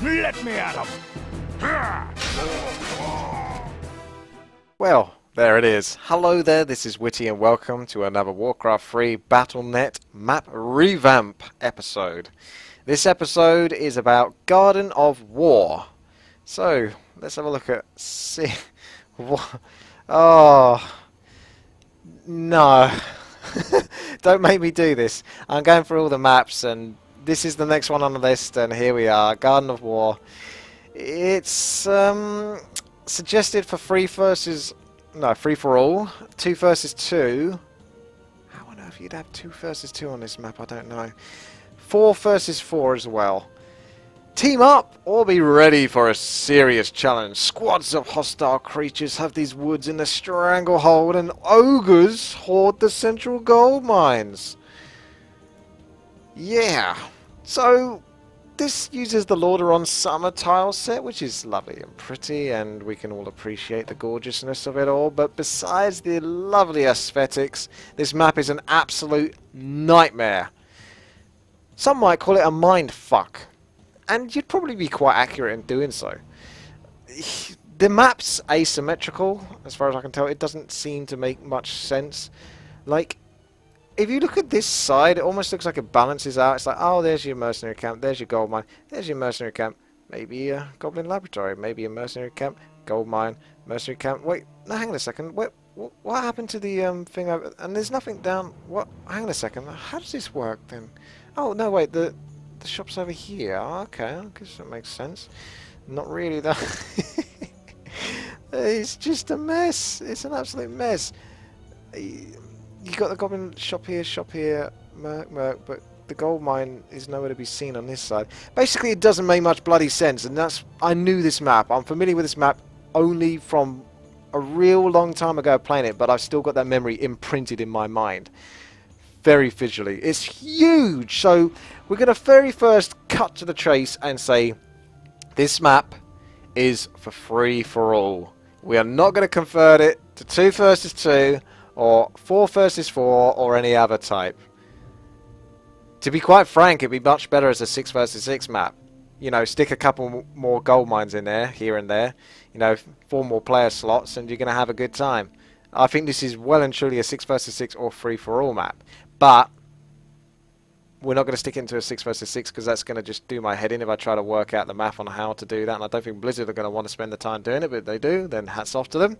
Let me at him! Well, there it is. Hello there, this is Witty and welcome to another Warcraft 3 Battle.net map revamp episode. This episode is about Garden of War. So, let's have a look at... Oh... No. Don't make me do this. I'm going through all the maps and this is the next one on the list and here we are, Garden of War. It's suggested for free for all. 2 versus 2. How on earth you'd have 2 versus 2 on this map, I don't know. 4 versus 4 as well. Team up or be ready for a serious challenge. Squads of hostile creatures have these woods in a stranglehold and ogres hoard the central gold mines. Yeah. So this uses the Lordaeron summer tile set, which is lovely and pretty, and we can all appreciate the gorgeousness of it all. But besides the lovely aesthetics, this map is an absolute nightmare. Some might call it a mind fuck. And you'd probably be quite accurate in doing so. The map's asymmetrical, as far as I can tell. It doesn't seem to make much sense. Like, if you look at this side, it almost looks like it balances out. It's like, oh, there's your mercenary camp, there's your gold mine, there's your mercenary camp, maybe a goblin laboratory, maybe a mercenary camp, gold mine, mercenary camp. Wait, no, hang on a second. What happened to the thing over? And there's nothing down. What? Hang on a second. How does this work then? Oh no, wait. The shop's over here. Oh, okay, I guess that makes sense. Not really though. It's just a mess. It's an absolute mess. You got the goblin shop here, merc, but the gold mine is nowhere to be seen on this side. Basically, it doesn't make much bloody sense, and that's... I knew this map. I'm familiar with this map only from a real long time ago playing it, but I've still got that memory imprinted in my mind. Very visually. It's huge! So, we're going to very first cut to the chase and say, this map is for free for all. We are not going to convert it to 2 versus 2, or 4 versus 4, or any other type. To be quite frank, it'd be much better as a 6 versus 6 map. You know, stick a couple more gold mines in there, here and there. You know, 4 more player slots, and you're going to have a good time. I think this is well and truly a 6 versus 6 or free for all map. But we're not going to stick into a 6 versus 6 because that's going to just do my head in if I try to work out the math on how to do that. And I don't think Blizzard are going to want to spend the time doing it, but if they do, then hats off to them.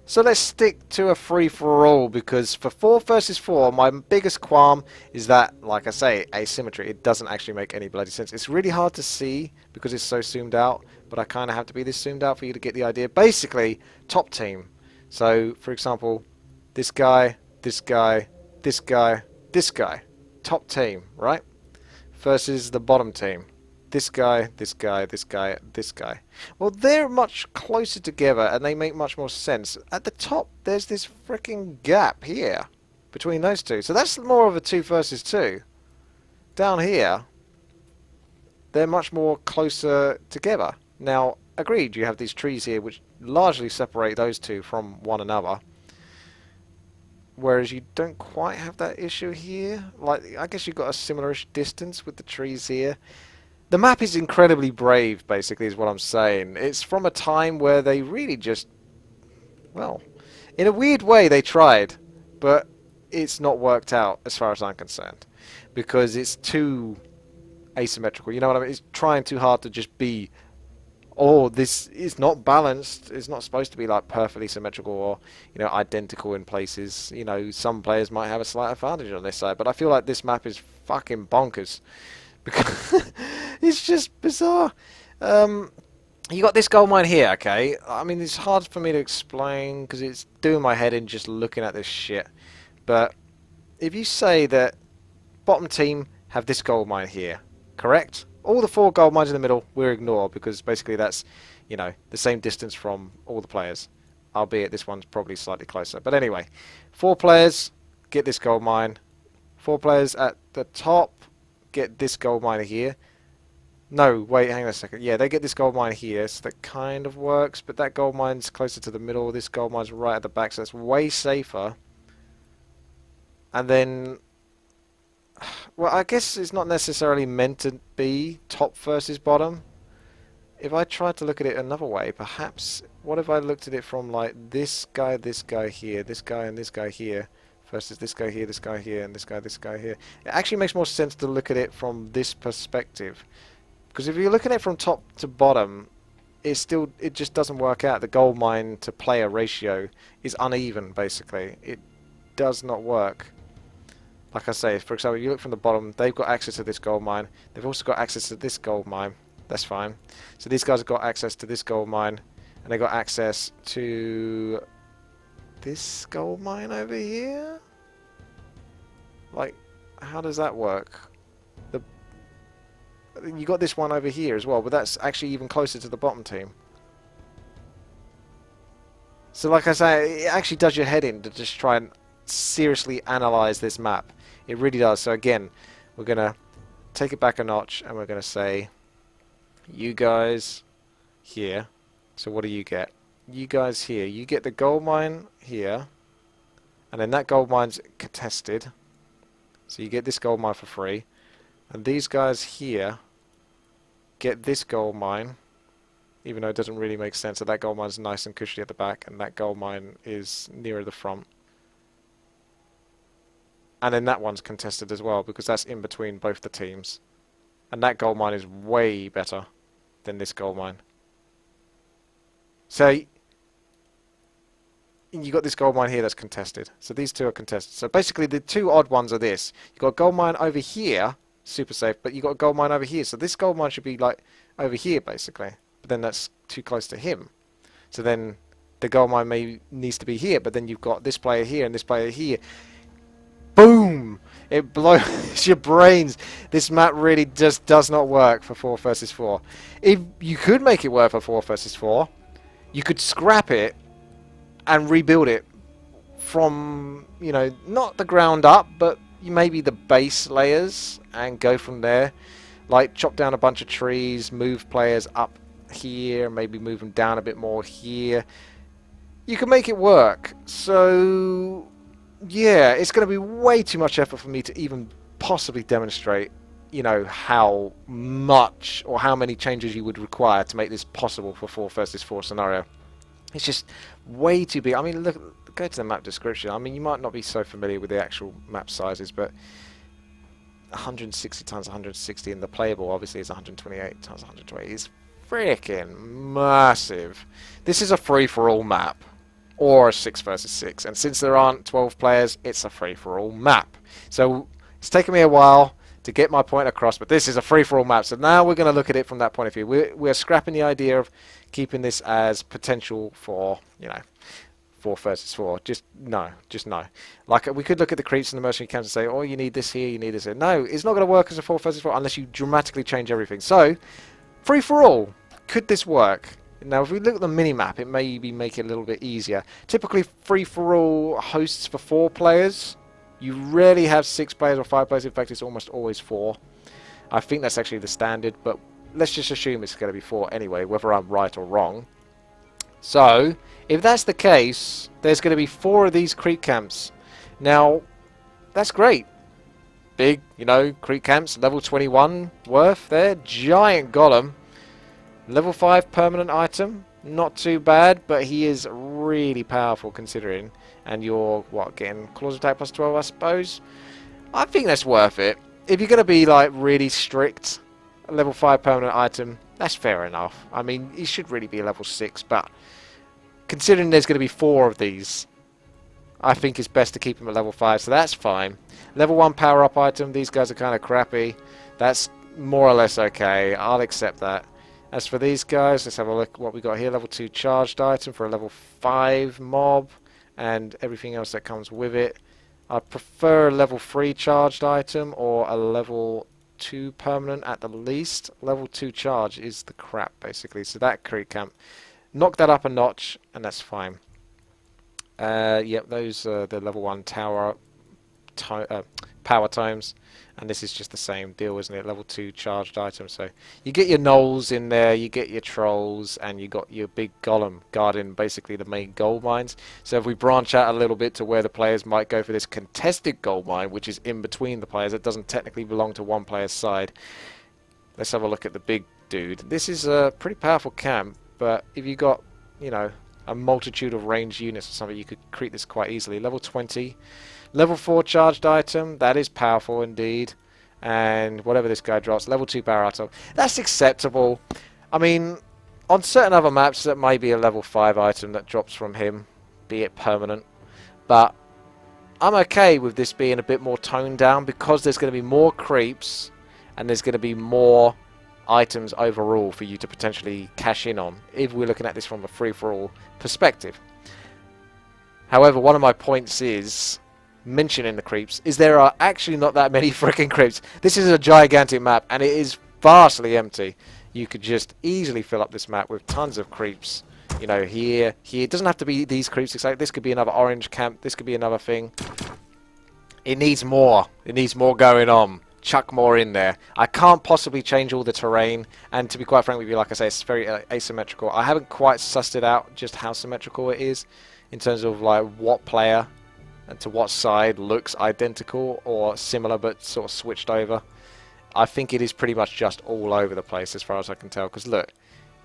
So let's stick to a free for all because for 4 versus 4, my biggest qualm is that, like I say, asymmetry. It doesn't actually make any bloody sense. It's really hard to see because it's so zoomed out, but I kind of have to be this zoomed out for you to get the idea. Basically, top team. So, for example, this guy, this guy, this guy, this guy. Top team, right? Versus the bottom team. This guy, this guy, this guy, this guy. Well, they're much closer together and they make much more sense. At the top, there's this freaking gap here between those two. So that's more of a 2 versus 2. Down here, they're much more closer together. Now, agreed, you have these trees here which largely separate those two from one another. Whereas you don't quite have that issue here. Like, I guess you've got a similar-ish distance with the trees here. The map is incredibly brave, basically, is what I'm saying. It's from a time where they really just... Well, in a weird way they tried, but it's not worked out as far as I'm concerned. Because it's too asymmetrical, you know what I mean? It's trying too hard to just be... Oh, this is not balanced. It's not supposed to be like perfectly symmetrical or, you know, identical in places. You know, some players might have a slight advantage on this side, but I feel like this map is fucking bonkers because it's just bizarre. You got this gold mine here, okay? I mean, it's hard for me to explain because it's doing my head in just looking at this shit. But if you say that bottom team have this gold mine here, correct? All the 4 gold mines in the middle we'll ignore because basically that's, you know, the same distance from all the players. Albeit this one's probably slightly closer. But anyway, 4 players get this gold mine. 4 players at the top get this gold mine here. No, wait, hang on a second. Yeah, they get this gold mine here, so that kind of works. But that gold mine's closer to the middle. This gold mine's right at the back, so that's way safer. And then... Well, I guess it's not necessarily meant to be top versus bottom. if I tried to look at it another way, perhaps, what if I looked at it from like this guy here, this guy and this guy here, versus this guy here, and this guy here. It actually makes more sense to look at it from this perspective. Because if you're looking at it from top to bottom, it just doesn't work out. The gold mine to player ratio is uneven, basically. It does not work. Like I say, for example, you look from the bottom, they've got access to this gold mine. They've also got access to this gold mine. That's fine. So these guys have got access to this gold mine, and they got access to this gold mine over here. Like, how does that work? You got this one over here as well, but that's actually even closer to the bottom team. So like I say, it actually does your head in to just try and seriously analyze this map. It really does. So again, we're going to take it back a notch, and we're going to say, you guys here. So what do you get? You guys here. You get the gold mine here, and then that gold mine's contested. So you get this gold mine for free. And these guys here get this gold mine, even though it doesn't really make sense. So that gold mine's nice and cushy at the back, and that gold mine is nearer the front. And then that one's contested as well, because that's in between both the teams. And that gold mine is way better than this gold mine. So you got this gold mine here that's contested. So these two are contested. So basically the two odd ones are this. You got a gold mine over here, super safe, but you got a gold mine over here. So this gold mine should be like over here basically. But then that's too close to him. So then the gold mine needs to be here, but then you've got this player here and this player here. Boom! It blows your brains. This map really just does not work for 4 versus 4. If you could make it work for 4 versus 4, you could scrap it and rebuild it from, you know, not the ground up, but maybe the base layers, and go from there. Like chop down a bunch of trees, move players up here, maybe move them down a bit more here. You can make it work. So yeah, it's going to be way too much effort for me to even possibly demonstrate, you know, how much or how many changes you would require to make this possible for 4 versus 4 scenario. It's just way too big. I mean, look, go to the map description. I mean, you might not be so familiar with the actual map sizes, but 160 times 160, and the playable obviously is 128 times 128. It's freaking massive. This is a free-for-all map, or a 6 versus 6, and since there aren't 12 players, it's a free-for-all map. So it's taken me a while to get my point across, but this is a free-for-all map. So now we're going to look at it from that point of view. We're scrapping the idea of keeping this as potential for, you know, 4 versus 4. Just no. Like, we could look at the creeps and the mercenary camps and say, oh, you need this here, you need this here. No, it's not going to work as a 4 versus 4 unless you dramatically change everything. So, free-for-all. Could this work? Now, if we look at the mini-map, it may make it a little bit easier. Typically, free-for-all hosts for 4 players. You rarely have 6 players or 5 players. In fact, it's almost always 4. I think that's actually the standard, but let's just assume it's going to be 4 anyway, whether I'm right or wrong. So, if that's the case, there's going to be 4 of these creep camps. Now, that's great. Big, you know, creep camps, level 21 worth there. Giant golem. Level 5 permanent item, not too bad, but he is really powerful considering. And you're, what, getting claws attack plus 12, I suppose? I think that's worth it. If you're going to be, like, really strict, a level 5 permanent item, that's fair enough. I mean, he should really be a level 6, but considering there's going to be 4 of these, I think it's best to keep him at level 5, so that's fine. Level 1 power-up item, these guys are kind of crappy. That's more or less okay. I'll accept that. As for these guys, let's have a look what we got here. Level 2 charged item for a level 5 mob and everything else that comes with it. I prefer a level 3 charged item or a level 2 permanent at the least. Level 2 charge is the crap basically. So that creep camp, knock that up a notch and that's fine. Yep, those are the level 1 tower power times. And this is just the same deal, isn't it? Level 2 charged item. So you get your gnolls in there, you get your trolls, and you got your big golem guarding basically the main gold mines. So if we branch out a little bit to where the players might go for this contested gold mine, which is in between the players, it doesn't technically belong to one player's side. Let's have a look at the big dude. This is a pretty powerful camp, but if you got, you know, a multitude of ranged units or something, you could create this quite easily. Level 20. Level 4 charged item. That is powerful indeed. And whatever this guy drops. Level 2 power item. That's acceptable. I mean, on certain other maps, that may be a level 5 item that drops from him, be it permanent. But I'm okay with this being a bit more toned down because there's going to be more creeps and there's going to be more items overall for you to potentially cash in on if we're looking at this from a free-for-all perspective. However, one of my points is mentioning the creeps is there are actually not that many freaking creeps. This is a gigantic map and it is vastly empty. You could just easily fill up this map with tons of creeps. You know, here. It doesn't have to be these creeps. This could be another orange camp. This could be another thing. It needs more. It needs more going on. Chuck more in there. I can't possibly change all the terrain, and to be quite frank with you, like I say, it's very asymmetrical. I haven't quite sussed it out just how symmetrical it is in terms of like what player and to what side looks identical or similar but sort of switched over. I think it is pretty much just all over the place as far as I can tell, because look,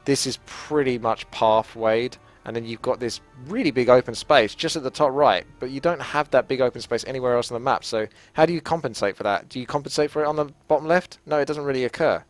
this is pretty much pathwayed, and then you've got this really big open space just at the top right, but you don't have that big open space anywhere else on the map. So how do you compensate for that? Do you compensate for it on the bottom left? No, it doesn't really occur.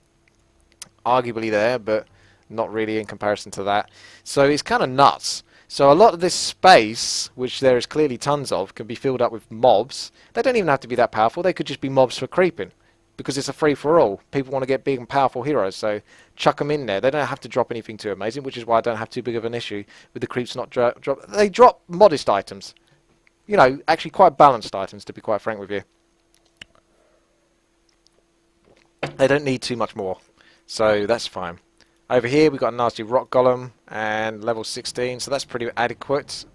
Arguably there, but not really in comparison to that. So it's kind of nuts. So a lot of this space, which there is clearly tons of, can be filled up with mobs. They don't even have to be that powerful. They could just be mobs for creeping, because it's a free-for-all. People want to get big and powerful heroes, so chuck them in there. They don't have to drop anything too amazing, which is why I don't have too big of an issue with the creeps not drop. They drop modest items. You know, actually quite balanced items, to be quite frank with you. They don't need too much more, so that's fine. Over here, we've got a nasty rock golem, and level 16, so that's pretty adequate.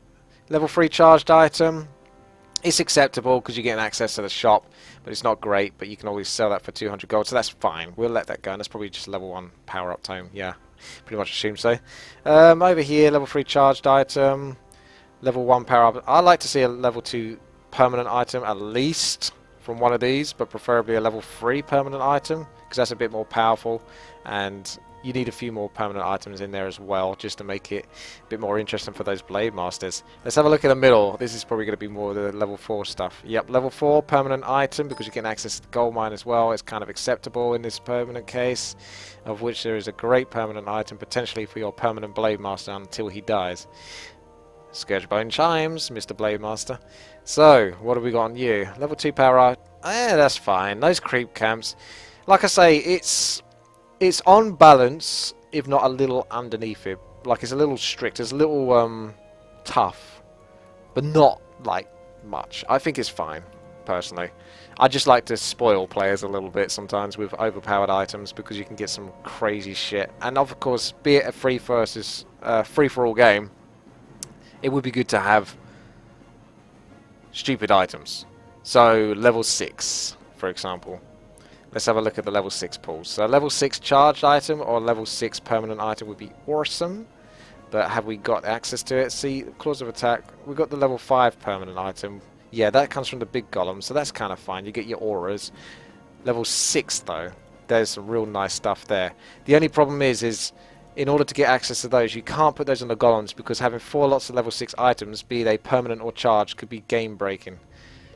Level 3 charged item. It's acceptable because you're getting access to the shop, but it's not great, but you can always sell that for 200 gold, so that's fine. We'll let that go, and that's probably just level 1 power-up tome. Yeah, pretty much assume so. Over here, level 3 charged item, level 1 power-up. I like to see a level 2 permanent item at least from one of these, but preferably a level 3 permanent item, because that's a bit more powerful, and you need a few more permanent items in there as well, just to make it a bit more interesting for those Blade Masters. Let's have a look in the middle. This is probably going to be more the level 4 stuff. Yep, level 4 permanent item, because you're getting access to the gold mine as well. It's kind of acceptable in this permanent case, of which there is a great permanent item, potentially for your permanent Blade Master until he dies. Scourgebone Chimes, Mr. Blade Master. So, what have we got on you? Level 2 power art. That's fine. Those creep camps. Like I say, it's on balance, if not a little underneath it. Like, it's a little strict, it's a little tough, but not like much. I think it's fine, personally. I just like to spoil players a little bit sometimes with overpowered items, because you can get some crazy shit. And of course, be it a free-for-all game, it would be good to have stupid items. So level 6, for example. Let's have a look at the level 6 pools. So level 6 charged item or level 6 permanent item would be awesome. But have we got access to it? See, clause of attack. We've got the level 5 permanent item. Yeah, that comes from the big golem, so that's kind of fine. You get your auras. Level 6 though, there's some real nice stuff there. The only problem is in order to get access to those, you can't put those on the golems, because having 4 lots of level 6 items, be they permanent or charged, could be game breaking.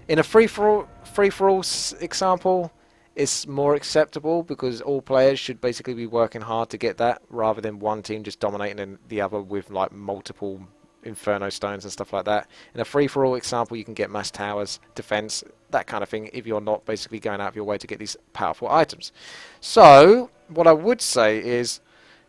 In a free-for-all example, it's more acceptable, because all players should basically be working hard to get that, rather than one team just dominating and the other with like multiple inferno stones and stuff like that. In a free-for-all example, you can get mass towers, defense, that kind of thing, if you're not basically going out of your way to get these powerful items. So what I would say is,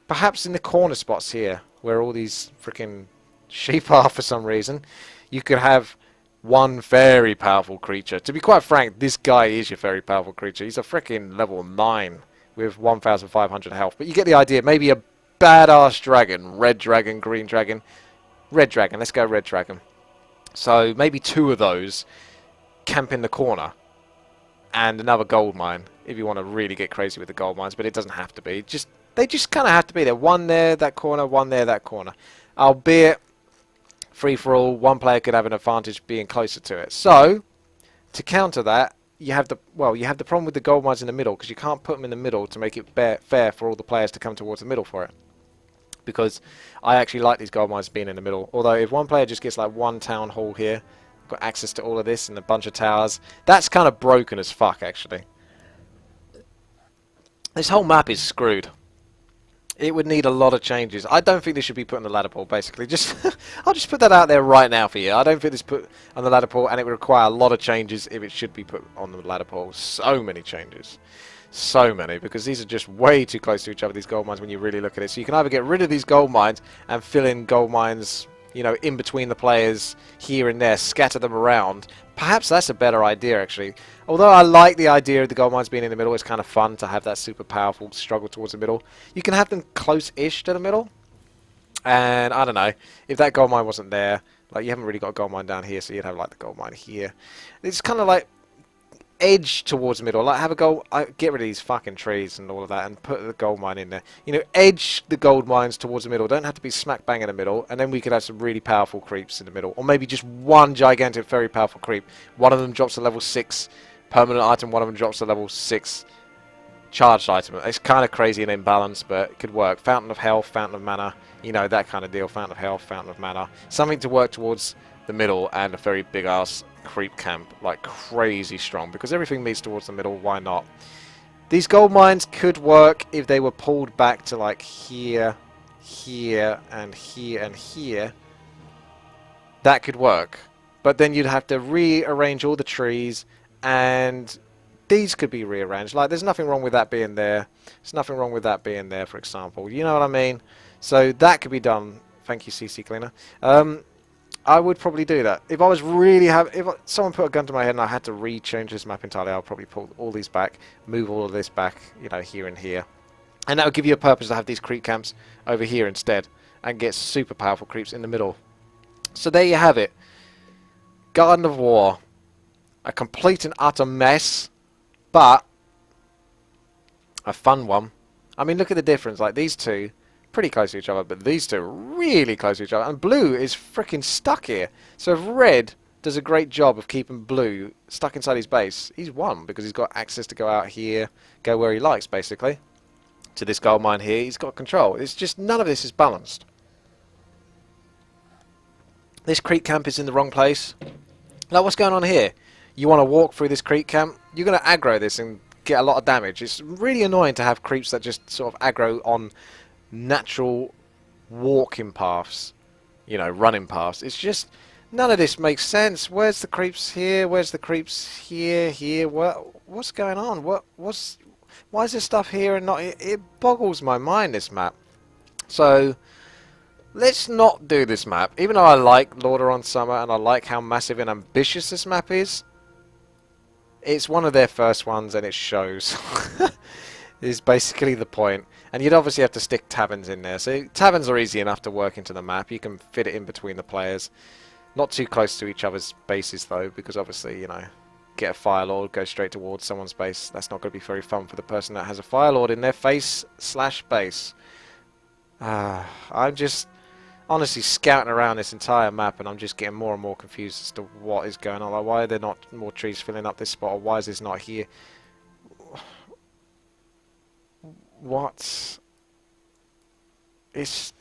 perhaps in the corner spots here, where all these freaking sheep are for some reason, you could have one very powerful creature. To be quite frank, this guy is your very powerful creature. He's a freaking level 9 with 1,500 health. But you get the idea. Maybe a badass dragon. Red dragon, green dragon. Red dragon. Let's go red dragon. So maybe 2 of those camp in the corner. And another gold mine, if you want to really get crazy with the gold mines. But it doesn't have to be. They just kind of have to be there. One there, that corner. One there, that corner. Albeit free for all, one player could have an advantage being closer to it. So, to counter that, you have the problem with the gold mines in the middle because you can't put them in the middle to make it fair for all the players to come towards the middle for it. Because I actually like these gold mines being in the middle. Although if one player just gets like one town hall here, got access to all of this and a bunch of towers, that's kind of broken as fuck actually. This whole map is screwed. It would need a lot of changes. I don't think this should be put on the ladder pool, basically. I'll just put that out there right now for you. I don't think this put on the ladder pool, and it would require a lot of changes if it should be put on the ladder pool. So many changes. So many, because these are just way too close to each other, these gold mines, when you really look at it. So you can either get rid of these gold mines and fill in gold mines, you know, in between the players here and there, scatter them around. Perhaps that's a better idea, actually. Although I like the idea of the gold mines being in the middle, it's kind of fun to have that super powerful struggle towards the middle. You can have them close-ish to the middle. And, I don't know, if that gold mine wasn't there, like, you haven't really got a gold mine down here, so you'd have, like, the gold mine here. It's kind of like edge towards the middle, like have a gold, get rid of these fucking trees and all of that and put the gold mine in there. You know, edge the gold mines towards the middle, don't have to be smack bang in the middle, and then we could have some really powerful creeps in the middle. Or maybe just one gigantic, very powerful creep. One of them drops to level 6 permanent item, one of them drops to level 6 charged item. It's kind of crazy and imbalanced, but it could work. Fountain of Health, Fountain of Mana, you know, that kind of deal. Fountain of Health, Fountain of Mana. Something to work towards the middle, and a very big ass creep camp, like crazy strong, because everything leads towards the middle. Why not? These gold mines could work if they were pulled back to like here, here, and here, and here. That could work, but then you'd have to rearrange all the trees, and these could be rearranged. Like, there's nothing wrong with that being there. There's nothing wrong with that being there, for example. You know what I mean? So that could be done. Thank you, CC Cleaner. I would probably do that. If I was really if someone put a gun to my head and I had to re-change this map entirely, I'll probably pull all these back, move all of this back, you know, here and here. And that would give you a purpose to have these creep camps over here instead, and get super powerful creeps in the middle. So there you have it. Garden of War. A complete and utter mess, but a fun one. I mean, look at the difference. Like, these two, pretty close to each other, but these two are really close to each other. And blue is freaking stuck here. So if red does a great job of keeping blue stuck inside his base, he's won, because he's got access to go out here, go where he likes, basically. To this gold mine here, he's got control. It's just, none of this is balanced. This creep camp is in the wrong place. Like, what's going on here? You want to walk through this creep camp, you're going to aggro this and get a lot of damage. It's really annoying to have creeps that just sort of aggro on natural walking paths, you know, running paths. It's just, none of this makes sense. Where's the creeps here? Where's the creeps here? Here? What's going on? Why is this stuff here and not? It boggles my mind, this map. So let's not do this map. Even though I like Lordaeron on Summer and I like how massive and ambitious this map is, it's one of their first ones and it shows. Is basically the point. And you'd obviously have to stick taverns in there. So taverns are easy enough to work into the map. You can fit it in between the players. Not too close to each other's bases though, because obviously, you know, get a Fire Lord, go straight towards someone's base. That's not going to be very fun for the person that has a Fire Lord in their face/base. I'm just honestly scouting around this entire map, and I'm just getting more and more confused as to what is going on. Like, why are there not more trees filling up this spot, or why is this not here? What? It's...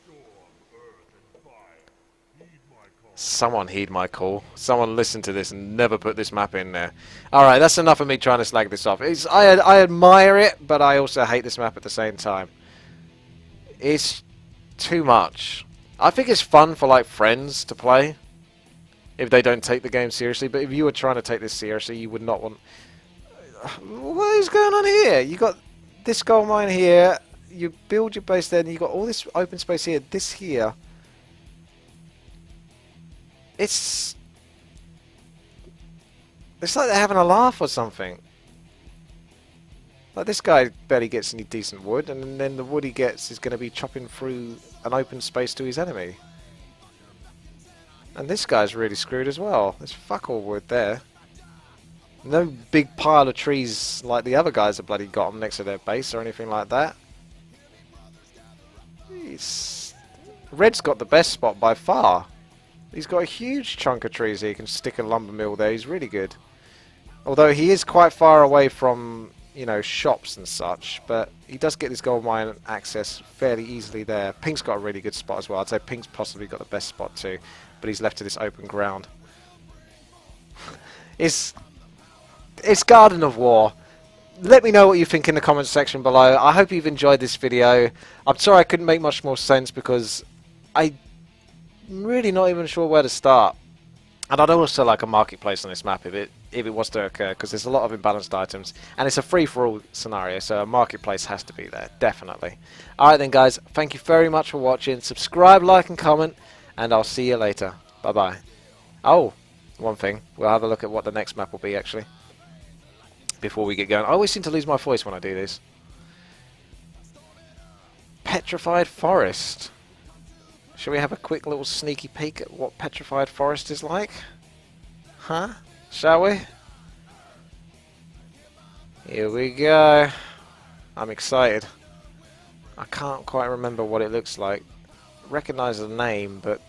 Someone heed my call. Someone listen to this and never put this map in there. Alright, that's enough of me trying to slag this off. I admire it, but I also hate this map at the same time. It's too much. I think it's fun for, like, friends to play, if they don't take the game seriously, but if you were trying to take this seriously, you would not want... What is going on here? You got this gold mine here, you build your base there, and you got all this open space here, this here. It's like they're having a laugh or something. Like, this guy barely gets any decent wood, and then the wood he gets is going to be chopping through an open space to his enemy. And this guy's really screwed as well. There's fuck all wood there. No big pile of trees like the other guys have bloody got them next to their base or anything like that. Red's got the best spot by far. He's got a huge chunk of trees here. He can stick a lumber mill there. He's really good. Although he is quite far away from, you know, shops and such, but he does get this gold mine access fairly easily there. Pink's got a really good spot as well. I'd say Pink's possibly got the best spot too, but he's left to this open ground. It's Garden of War. Let me know what you think in the comments section below. I hope you've enjoyed this video. I'm sorry I couldn't make much more sense because I'm really not even sure where to start. And I'd also like a marketplace on this map if it was to occur, because there's a lot of imbalanced items, and it's a free-for-all scenario, so a marketplace has to be there, definitely. Alright then guys, thank you very much for watching. Subscribe, like and comment, and I'll see you later. Bye bye. Oh, one thing, we'll have a look at what the next map will be actually, before we get going. I always seem to lose my voice when I do this. Petrified Forest. Shall we have a quick little sneaky peek at what Petrified Forest is like? Huh? Shall we? Here we go. I'm excited. I can't quite remember what it looks like. Recognise the name, but...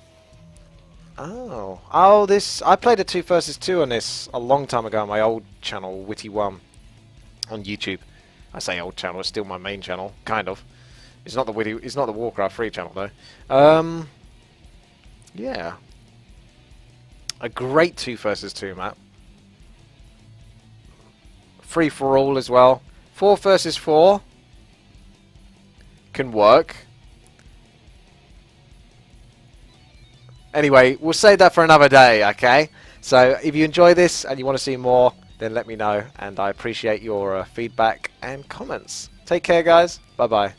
Oh, this... I played a 2 vs 2 on this a long time ago on my old channel, WTii, on YouTube. I say old channel, it's still my main channel, kind of. It's not the Warcraft 3 channel though. Yeah. A great 2 vs 2 map. Free for all as well. 4 vs 4 can work. Anyway, we'll save that for another day, okay? So if you enjoy this and you want to see more, then let me know, and I appreciate your feedback and comments. Take care guys. Bye bye.